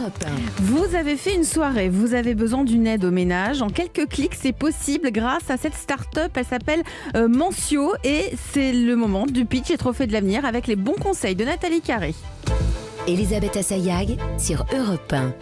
Europe 1. Vous avez fait une soirée, vous avez besoin d'une aide au ménage. En quelques clics, c'est possible grâce à cette start-up. Elle s'appelle Mentio et c'est le moment du pitch et trophée de l'avenir avec les bons conseils de Nathalie Carré. Elisabeth Assayag sur Europe 1.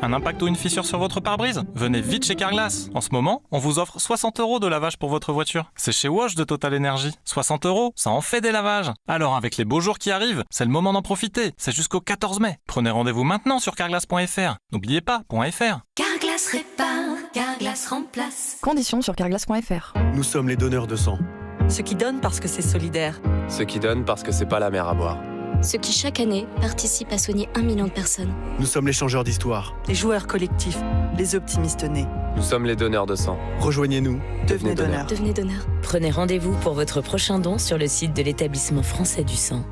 Un impact ou une fissure sur votre pare-brise? Venez vite chez Carglass. En ce moment, on vous offre 60 € de lavage pour votre voiture. C'est chez Wash de Total Energy. 60 €, ça en fait des lavages. Alors avec les beaux jours qui arrivent, c'est le moment d'en profiter. C'est jusqu'au 14 mai. Prenez rendez-vous maintenant sur carglass.fr. N'oubliez pas, .fr. Carglass répare, Carglass remplace. Conditions sur carglass.fr. Nous sommes les donneurs de sang. Ceux qui donnent parce que c'est solidaire. Ceux qui donnent parce que c'est pas la mer à boire. Ceux qui, chaque année, participent à soigner 1 million de personnes. Nous sommes les changeurs d'histoire. Les joueurs collectifs, les optimistes nés. Nous sommes les donneurs de sang. Rejoignez-nous. Devenez donneur. Devenez donneur. Prenez rendez-vous pour votre prochain don sur le site de l'établissement français du sang.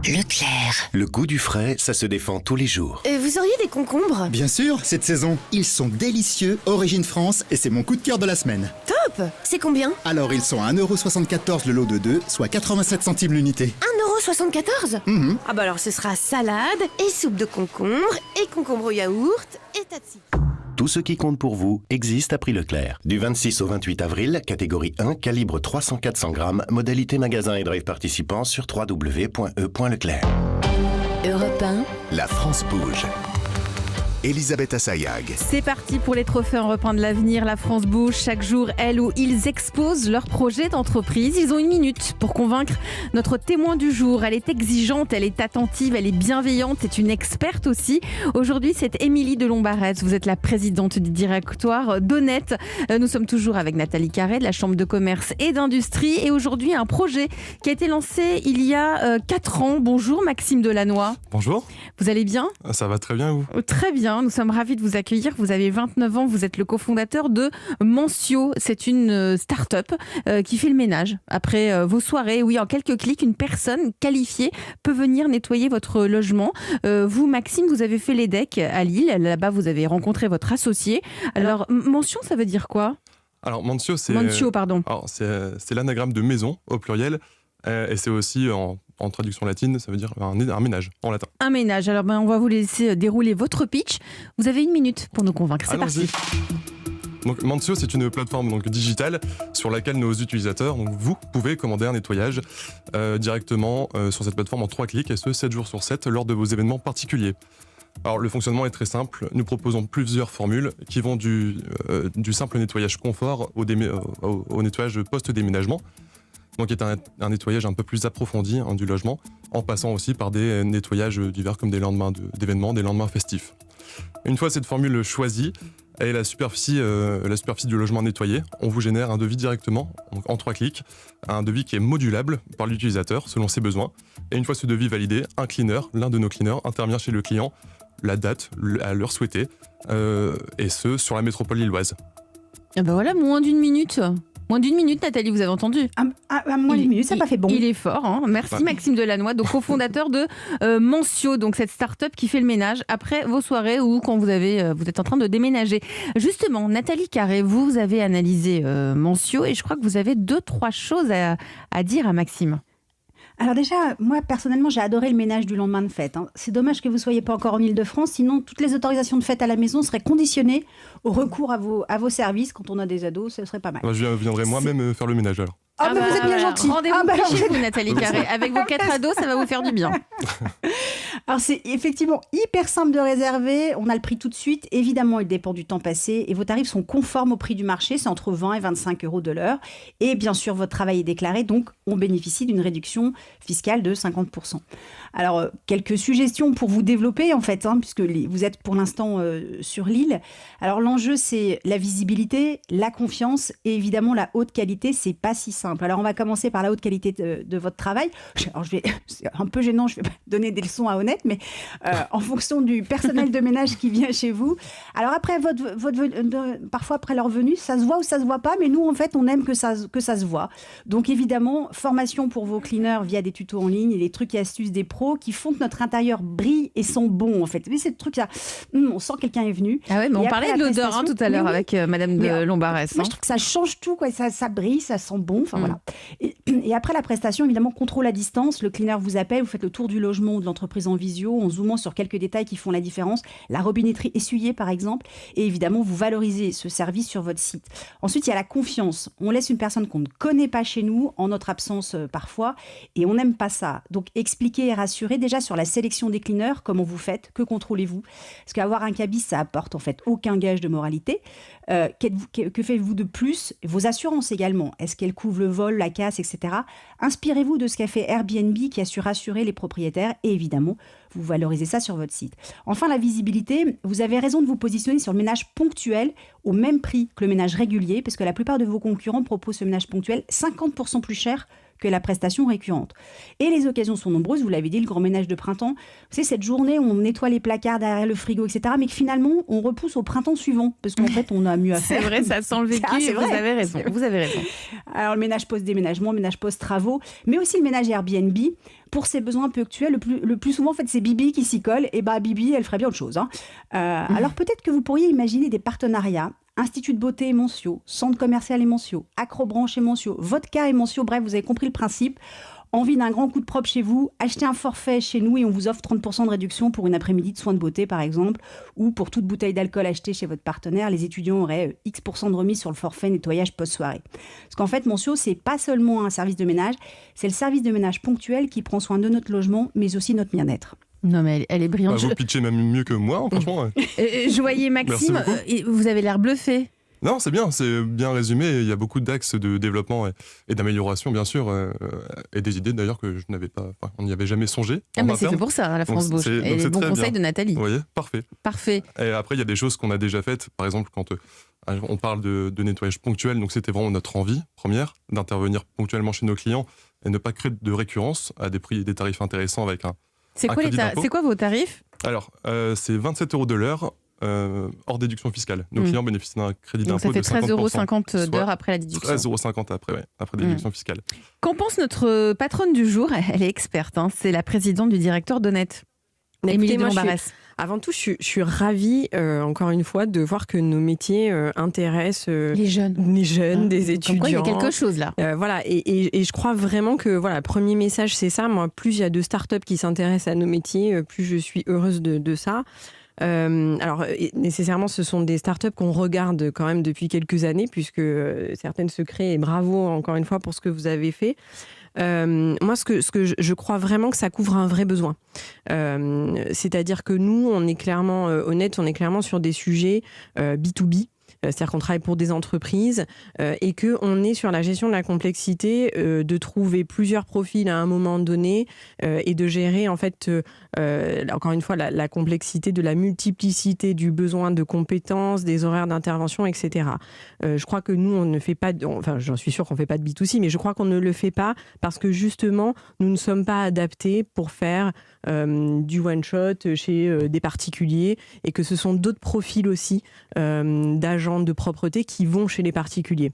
Leclerc. Le goût du frais, ça se défend tous les jours. Vous auriez des concombres? Bien sûr, cette saison. Ils sont délicieux, origine France, et c'est mon coup de cœur de la semaine. Top! C'est combien? Alors, ils sont à 1,74€ le lot de 2, soit 87 centimes l'unité. 1,74€? Ah bah alors ce sera salade, et soupe de concombre, et concombre au yaourt, et tatsi. Tout ce qui compte pour vous existe à prix Leclerc. Du 26 au 28 avril, catégorie 1, calibre 300-400 grammes, modalité magasin et drive participants sur www.e.leclerc. Europe 1. La France bouge. Elisabeth Assayag. C'est parti pour les trophées Europe 1 de l'avenir. La France bouge. Chaque jour, elle ou ils exposent leurs projets d'entreprise. Ils ont 1 minute pour convaincre notre témoin du jour. Elle est exigeante, elle est attentive, elle est bienveillante. C'est une experte aussi. Aujourd'hui, c'est Émilie de Lombarès. Vous êtes la présidente du directoire d'Honnête. Nous sommes toujours avec Nathalie Carré de la Chambre de commerce et d'industrie. Et aujourd'hui, un projet qui a été lancé il y a 4 ans. Bonjour Maxime Delannoy. Bonjour. Vous allez bien? Ça va très bien, vous? Très bien. Nous sommes ravis de vous accueillir. Vous avez 29 ans, vous êtes le cofondateur de Mentio. C'est une start-up qui fait le ménage après vos soirées. Oui, en quelques clics, une personne qualifiée peut venir nettoyer votre logement. Vous, Maxime, vous avez fait l'EDEC à Lille. Là-bas, vous avez rencontré votre associé. Alors, Mentio, ça veut dire quoi? Alors, Mentio, c'est l'anagramme de maison, au pluriel. Et c'est aussi, en traduction latine, ça veut dire un ménage, en latin. Un ménage. Alors, on va vous laisser dérouler votre pitch. Vous avez 1 minute pour nous convaincre. C'est parti. Donc, Mentio, c'est une plateforme digitale sur laquelle nos utilisateurs, donc vous, pouvez commander un nettoyage directement sur cette plateforme en 3 clics, et ce, 7 jours sur 7, lors de vos événements particuliers. Alors, le fonctionnement est très simple. Nous proposons plusieurs formules qui vont du simple nettoyage confort au nettoyage post-déménagement. Donc, qui est un nettoyage un peu plus approfondi du logement, en passant aussi par des nettoyages divers comme des lendemains d'événements, des lendemains festifs. Une fois cette formule choisie et la superficie du logement nettoyé, on vous génère un devis directement, donc en 3 clics, un devis qui est modulable par l'utilisateur selon ses besoins. Et une fois ce devis validé, l'un de nos cleaners intervient chez le client, la date, à l'heure souhaitée, et ce, sur la métropole lilloise. Et ben voilà, moins d'1 minute. Moins d'1 minute, Nathalie, vous avez entendu? Moins d'1 minute, ça n'a pas fait bon. Il est fort, hein. Merci Maxime Delannoy, donc cofondateur de Mentio, donc cette start-up qui fait le ménage après vos soirées ou quand vous êtes en train de déménager. Justement, Nathalie Carré, vous avez analysé Mentio et je crois que vous avez 2-3 choses à dire à Maxime. Alors déjà, moi personnellement, j'ai adoré le ménage du lendemain de fête. C'est dommage que vous ne soyez pas encore en Ile-de-France, sinon toutes les autorisations de fête à la maison seraient conditionnées au recours à vos services. Quand on a des ados, ce serait pas mal. Je viendrai moi-même faire le ménage alors. Vous êtes bien gentil. Rendez-vous chez vous, Nathalie Carré. Avec vos 4 ados, ça va vous faire du bien. Alors, c'est effectivement hyper simple de réserver. On a le prix tout de suite. Évidemment, il dépend du temps passé. Et vos tarifs sont conformes au prix du marché. C'est entre 20 et 25 € de l'heure. Et bien sûr, votre travail est déclaré. Donc, on bénéficie d'une réduction fiscale de 50%. Alors, quelques suggestions pour vous développer, en fait, puisque vous êtes pour l'instant sur l'île. Alors, l'enjeu, c'est la visibilité, la confiance et évidemment la haute qualité. C'est pas si simple. Alors, on va commencer par la haute qualité de votre travail. Alors, c'est un peu gênant, je vais pas donner des leçons à Honnête, mais en fonction du personnel de ménage qui vient chez vous. Alors, après parfois après leur venue, ça se voit ou ça se voit pas, mais nous, en fait, on aime que ça se voit. Donc, évidemment, formation pour vos cleaners via des tutos en ligne et les trucs et astuces des pros qui font que notre intérieur brille et sent bon, en fait. Mais c'est le truc là, on sent que quelqu'un est venu. Ah ouais, mais on parlait de l'odeur tout à l'heure avec Madame de Lombarès. Moi, je trouve que ça change tout, quoi. Ça brille, ça sent bon. Enfin, voilà. Et après la prestation, évidemment, contrôle à distance. Le cleaner vous appelle, vous faites le tour du logement ou de l'entreprise en visite. visio, en zoomant sur quelques détails qui font la différence. La robinetterie essuyée, par exemple. Et évidemment, vous valorisez ce service sur votre site. Ensuite, il y a la confiance. On laisse une personne qu'on ne connaît pas chez nous, en notre absence parfois, et on n'aime pas ça. Donc, expliquez et rassurez déjà sur la sélection des cleaners, comment vous faites, que contrôlez-vous. Parce qu'avoir un cabis, ça apporte en fait aucun gage de moralité. Que faites-vous de plus? Vos assurances également. Est-ce qu'elles couvrent le vol, la casse, etc. Inspirez-vous de ce qu'a fait Airbnb qui a su rassurer les propriétaires et évidemment, vous valorisez ça sur votre site. Enfin, la visibilité, vous avez raison de vous positionner sur le ménage ponctuel au même prix que le ménage régulier parce que la plupart de vos concurrents proposent ce ménage ponctuel 50% plus cher que la prestation récurrente. Et les occasions sont nombreuses, vous l'avez dit, le grand ménage de printemps. C'est cette journée où on nettoie les placards derrière le frigo, etc. Mais que finalement, on repousse au printemps suivant parce qu'en fait, on a mieux à faire. C'est vrai, ça sent le vécu et vous avez raison. Vous avez raison. Alors, le ménage post-déménagement, le ménage post-travaux, mais aussi le ménage Airbnb. Pour ses besoins ponctuels, le plus souvent, en fait, c'est Bibi qui s'y colle. Et Bibi, elle ferait bien autre chose. Alors, peut-être que vous pourriez imaginer des partenariats. Institut de beauté et Moncio, centre commercial et Moncio, Acrobranche et Moncio, Vodka et Moncio, bref, vous avez compris le principe. Envie d'un grand coup de propre chez vous, achetez un forfait chez nous et on vous offre 30% de réduction pour une après-midi de soins de beauté, par exemple, ou pour toute bouteille d'alcool achetée chez votre partenaire, les étudiants auraient X% de remise sur le forfait nettoyage post-soirée. Parce qu'en fait, Moncio, c'est pas seulement un service de ménage, c'est le service de ménage ponctuel qui prend soin de notre logement, mais aussi notre bien-être. Non, mais elle est brillante. Vous pitchez même mieux que moi, franchement. Je voyais Maxime, vous avez l'air bluffé. Non, c'est bien résumé. Il y a beaucoup d'axes de développement et d'amélioration, bien sûr, et des idées d'ailleurs que je n'avais pas. On n'y avait jamais songé. Mais c'est fait pour ça, la France Bouche. Et les bons conseils de Nathalie. Vous voyez, parfait. Et après, il y a des choses qu'on a déjà faites. Par exemple, quand on parle de nettoyage ponctuel, donc c'était vraiment notre envie première d'intervenir ponctuellement chez nos clients et ne pas créer de récurrence à des prix et des tarifs intéressants avec un. C'est quoi vos tarifs? Alors, c'est 27 € de l'heure. Hors déduction fiscale. Nos clients bénéficient d'un crédit d'impôt de 50%. Ça fait 13,50 € d'heure après la déduction. 13,50 € après déduction fiscale. Qu'en pense notre patronne du jour? Elle est experte, c'est la présidente du directeur d'Honnête. Émilie de Montbarès. Avant tout, je suis ravie, encore une fois, de voir que nos métiers intéressent les jeunes, des étudiants. Comme quoi, il y a quelque chose là. Voilà, et je crois vraiment que, voilà, premier message, c'est ça. Moi, plus il y a de startups qui s'intéressent à nos métiers, plus je suis heureuse de ça. Alors, nécessairement, ce sont des startups qu'on regarde quand même depuis quelques années, puisque certaines se créent, et bravo encore une fois pour ce que vous avez fait. Moi, ce que je crois vraiment que ça couvre un vrai besoin. C'est-à-dire que nous, on est clairement honnête, on est clairement sur des sujets B2B. C'est-à-dire qu'on travaille pour des entreprises et qu'on est sur la gestion de la complexité de trouver plusieurs profils à un moment donné et de gérer en fait, encore une fois, la complexité de la multiplicité du besoin de compétences, des horaires d'intervention, etc. Je crois que nous, on ne fait pas, enfin j'en suis sûre qu'on ne fait pas de B2C, mais je crois qu'on ne le fait pas parce que justement, nous ne sommes pas adaptés pour faire du one-shot chez des particuliers et que ce sont d'autres profils aussi d'agents de propreté qui vont chez les particuliers.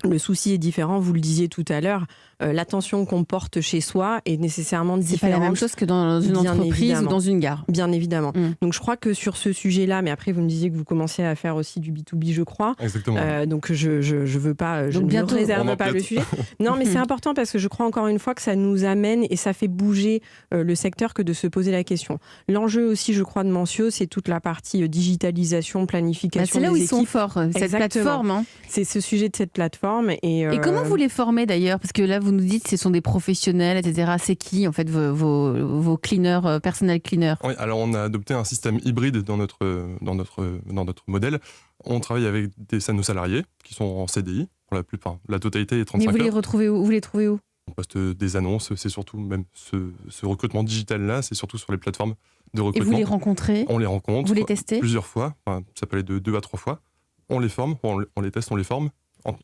Le souci est différent, vous le disiez tout à l'heure, l'attention qu'on porte chez soi est nécessairement différente. C'est pas la même chose que dans une entreprise ou dans une gare. Bien évidemment. Donc je crois que sur ce sujet-là, mais après vous me disiez que vous commencez à faire aussi du B2B, je crois. Exactement. Donc je veux pas, je ne réserve pas le sujet. Non, mais c'est important parce que je crois encore une fois que ça nous amène et ça fait bouger le secteur que de se poser la question. L'enjeu aussi, je crois, de Moncio, c'est toute la partie digitalisation, planification c'est là des où équipes. Ils sont forts, cette plateforme. C'est ce sujet de cette plateforme. Et comment vous les formez d'ailleurs? Parce que là, vous nous dites que ce sont des professionnels, etc. C'est qui, en fait, vos cleaners, personnel cleaners? Oui, alors on a adopté un système hybride dans notre modèle. On travaille avec nos salariés qui sont en CDI, pour la plupart. La totalité est 35 heures. Mais vous les trouvez où? On poste des annonces, c'est surtout même ce recrutement digital-là, c'est surtout sur les plateformes de recrutement. Et vous les rencontrez? On les rencontre. Vous les testez? Plusieurs fois, ça peut aller de 2 à 3 fois. On les forme, on les teste, on les forme.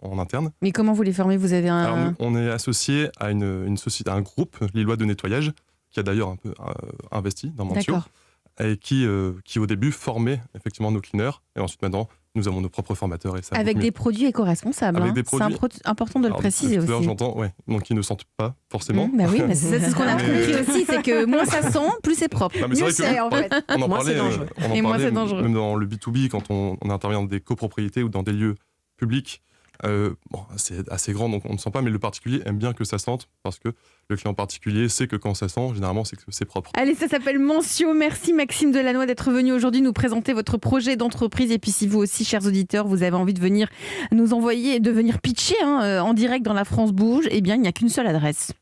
En interne. Mais comment vous les formez? Vous avez Alors, on est associé à une société, à un groupe lillois de nettoyage qui a d'ailleurs un peu investi dans Moncio et qui au début formait effectivement nos cleaners et ensuite maintenant nous avons nos propres formateurs. Et ça avec des produits éco-responsables. C'est important de le préciser aussi. J'entends, ouais, donc ils ne sentent pas forcément. Bah oui, mais c'est ce qu'on a compris aussi, c'est que moins ça sent, plus c'est propre. Mieux c'est en fait. On en parlait, moins c'est dangereux. Même dans le B2B quand on intervient dans des copropriétés ou dans des lieux publics c'est assez grand, donc on ne sent pas, mais le particulier aime bien que ça sente, parce que le client particulier sait que quand ça sent, généralement, c'est que c'est propre. Allez, ça s'appelle Mentio. Merci Maxime Delannoy d'être venu aujourd'hui nous présenter votre projet d'entreprise. Et puis si vous aussi, chers auditeurs, vous avez envie de venir nous envoyer, de venir pitcher en direct dans La France Bouge, eh bien, il n'y a qu'une seule adresse.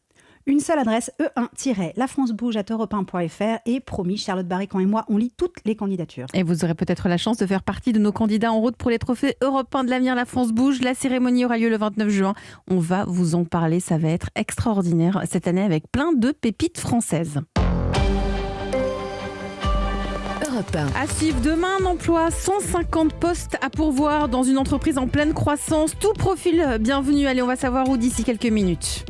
Une seule adresse, e1-lafrancebouge@europe1.fr, et promis, Charlotte Barricamp et moi, on lit toutes les candidatures. Et vous aurez peut-être la chance de faire partie de nos candidats en route pour les trophées Europe 1 de l'avenir. La France Bouge. La cérémonie aura lieu le 29 juin. On va vous en parler. Ça va être extraordinaire cette année avec plein de pépites françaises. À suivre demain, un emploi, 150 postes à pourvoir dans une entreprise en pleine croissance. Tout profil bienvenu. Allez, on va savoir où d'ici quelques minutes.